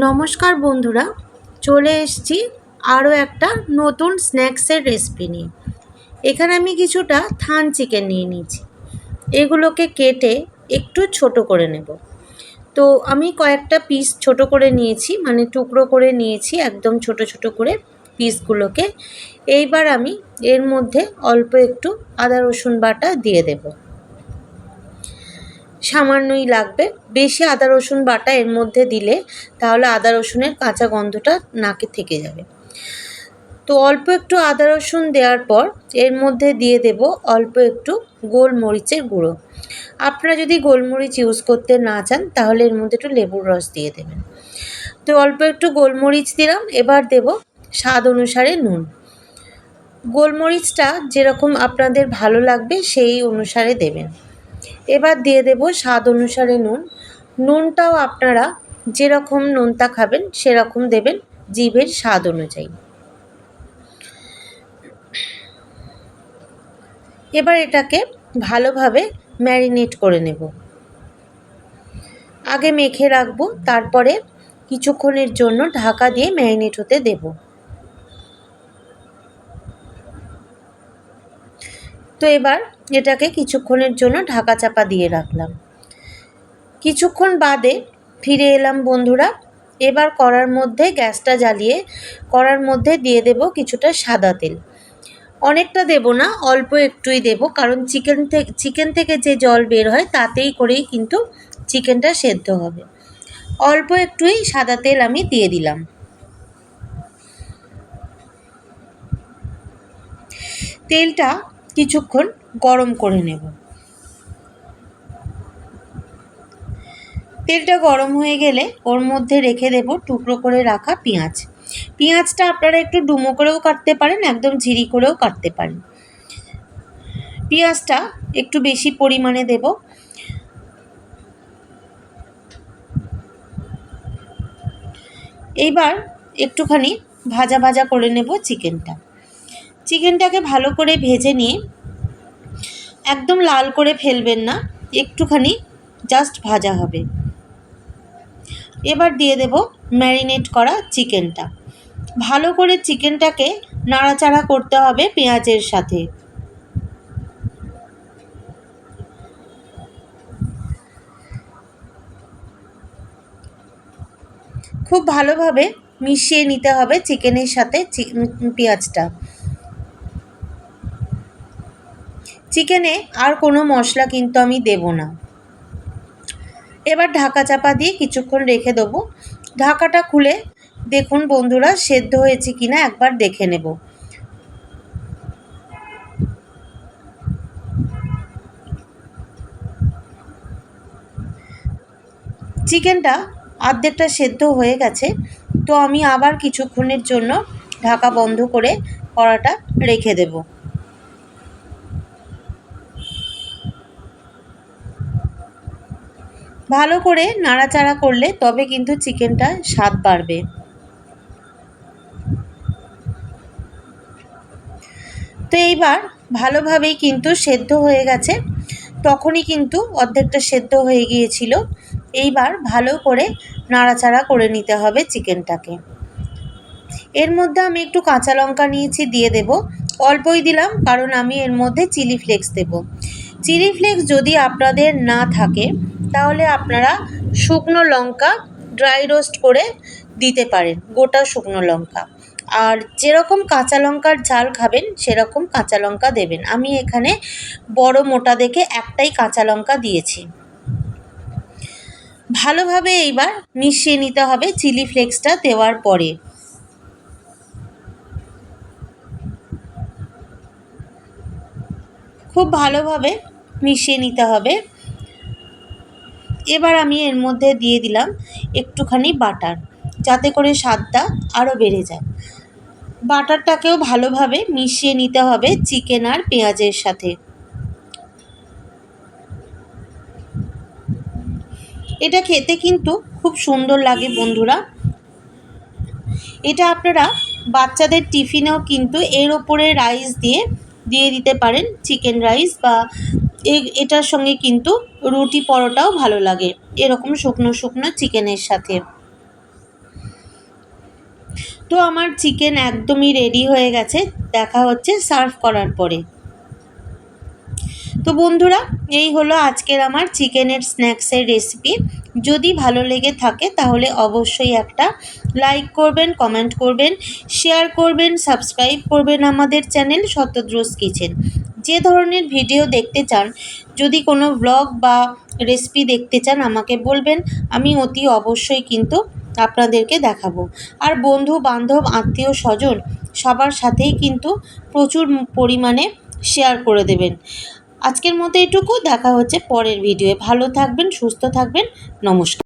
নমস্কার বন্ধুরা, চলে এসেছি আরও একটা নতুন স্ন্যাক্সের রেসিপি নিয়ে। এখানে আমি কিছুটা থান চিকেন নিয়ে নিয়েছি। এগুলোকে কেটে একটু ছোট করে নেব। তো আমি কয়েকটা পিস ছোট করে নিয়েছি, মানে টুকরো করে নিয়েছি একদম ছোট ছোট করে পিসগুলোকে। এইবার আমি এর মধ্যে অল্প একটু আদা রসুন বাটা দিয়ে দেবো। সামান্যই লাগবে, বেশি আদা রসুন বাটা এর মধ্যে দিলে তাহলে আদা রসুনের কাঁচা গন্ধটা নাকে থেকে যাবে। তো অল্প একটু আদা রসুন দেওয়ার পর এর মধ্যে দিয়ে দেব অল্প একটু গোলমরিচের গুঁড়ো। আপনারা যদি গোলমরিচ ইউজ করতে না চান তাহলে এর মধ্যে একটু লেবুর রস দিয়ে দেবেন। তো অল্প একটু গোলমরিচ দিলাম। এবার দেব স্বাদ অনুসারে নুন। গোলমরিচটা যেরকম আপনাদের ভালো লাগবে সেই অনুসারে দেবেন। এবার দিয়ে দেব স্বাদ অনুসারে নুন। নুনটাও আপনারা যেরকম নোনতা খাবেন সেরকম দেবেন, জিভের স্বাদ অনুযায়ী। এবার এটাকে ভালোভাবে ম্যারিনেট করে নেব। আগে মেখে রাখবো, তারপরে কিছুক্ষণের জন্য ঢাকা দিয়ে ম্যারিনেট হতে দেব। তো এবার এটাকে কিছুক্ষণের জন্য ঢাকা চাপা দিয়ে রাখলাম। কিছুক্ষণ বাদে ফিরে এলাম বন্ধুরা। এবার কড়ার মধ্যে গ্যাসটা জ্বালিয়ে কড়ার মধ্যে দিয়ে দেব কিছুটা সাদা তেল। অনেকটা দেব না, অল্প একটুই দেব, কারণ চিকেন থেকে যে জল বের হয় তাতেই করেই কিন্তু চিকেনটা সেদ্ধ হবে। অল্প একটুই সাদা তেল আমি দিয়ে দিলাম। তেলটা কিছুক্ষণ গরম করে নেব। তেলটা গরম হয়ে গেলে ওর মধ্যে রেখে দেব টুকরো করে রাখা পেঁয়াজ। পেঁয়াজটা আপনারা একটু ডুমো করেও কাটতে পারেন, একদম ঝিরি করেও কাটতে পারেন। পেঁয়াজটা একটু বেশি পরিমাণে দেব। এইবার একটুখানি ভাজা ভাজা করে নেব চিকেনটাকে ভালো করে ভেজে নিয়ে একদম লাল করে ফেলবেন না, একটুখানি জাস্ট ভাজা হবে। এবার দিয়ে দেব ম্যারিনেট করা চিকেনটা। ভালো করে চিকেনটাকে নাড়াচাড়া করতে হবে পেঁয়াজের সাথে। খুব ভালোভাবে মিশিয়ে নিতে হবে চিকেনের সাথে পেঁয়াজটা। চিকেনে আর কোনো মশলা কিন্তু আমি দেব না। এবার ঢাকা চাপা দিয়ে কিছুক্ষণ রেখে দেবো। ঢাকাটা খুলে দেখুন বন্ধুরা সেদ্ধ হয়েছে কিনা একবার দেখে নেব। চিকেনটা অর্ধেকটা সেদ্ধ হয়ে গেছে। তো আমি আবার কিছুক্ষণের জন্য ঢাকা বন্ধ করে কড়াটা রেখে দেব। ভালো করে নাড়াচাড়া করলে তবে কিন্তু চিকেনটা স্বাদ বাড়বে। তো এইবার ভালোভাবেই কিন্তু সেদ্ধ হয়ে গেছে, তখনই কিন্তু অর্ধেকটা সেদ্ধ হয়ে গিয়েছিল। এইবার ভালো করে নাড়াচাড়া করে নিতে হবে চিকেনটাকে। এর মধ্যে আমি একটু কাঁচা লঙ্কা নিয়েছি, দিয়ে দেব। অল্পই দিলাম, কারণ আমি এর মধ্যে চিলি ফ্লেক্স দেব। চিলি ফ্লেক্স যদি আপনাদের না থাকে তাহলে আপনারা শুকনো লঙ্কা ড্রাই রোস্ট করে দিতে পারেন, গোটা শুকনো লঙ্কা। আর যেরকম কাঁচা লঙ্কার ঝাল খাবেন সেরকম কাঁচা লঙ্কা দেবেন। আমি এখানে বড় মোটা দেখে একটাই কাঁচা লঙ্কা দিয়েছি। ভালোভাবে এইবার মিশিয়ে নিতে হবে চিলি ফ্লেক্সটা দেওয়ার পরে। খুব ভালোভাবে মিশিয়ে নিতে হবে। এবার আমি এর মধ্যে দিয়ে দিলাম একটুখানি বাটার, যাতে করে স্বাদটা আরও বেড়ে যায়। বাটারটাকেও ভালোভাবে মিশিয়ে নিতে হবে চিকেন আর পেঁয়াজের সাথে। এটা খেতে কিন্তু খুব সুন্দর লাগে বন্ধুরা। এটা আপনারা বাচ্চাদের টিফিনেও কিন্তু এর ওপরে রাইস দিয়ে দিতে পারেন, চিকেন রাইস বা এটার সঙ্গে কিন্তু রুটি পরোটাও ভালো লাগে এরকম শুকনো শুকনো চিকেনের সাথে। তো আমার চিকেন একদমই রেডি হয়ে গেছে, দেখা হচ্ছে সার্ভ করার পরে। তো বন্ধুরা, এই হলো আজকের আমার চিকেনের স্ন্যাক্সের রেসিপি। যদি ভালো লেগে থাকে তাহলে অবশ্যই একটা লাইক করবেন, কমেন্ট করবেন, শেয়ার করবেন, সাবস্ক্রাইব করবেন আমাদের চ্যানেল শতদ্রোজ কিচেন। যে ধরনের ভিডিও দেখতে চান, যদি কোনো ব্লগ বা রেসিপি দেখতে চান আমাকে বলবেন, আমি অতি অবশ্যই কিন্তু আপনাদেরকে দেখাবো। আর বন্ধু বান্ধব আত্মীয় স্বজন সবার সাথেই কিন্তু প্রচুর পরিমাণে শেয়ার করে দেবেন। আজকের মতো এটুকু, দেখা হচ্ছে পরের ভিডিওয়ে। ভালো থাকবেন, সুস্থ থাকবেন, নমস্কার।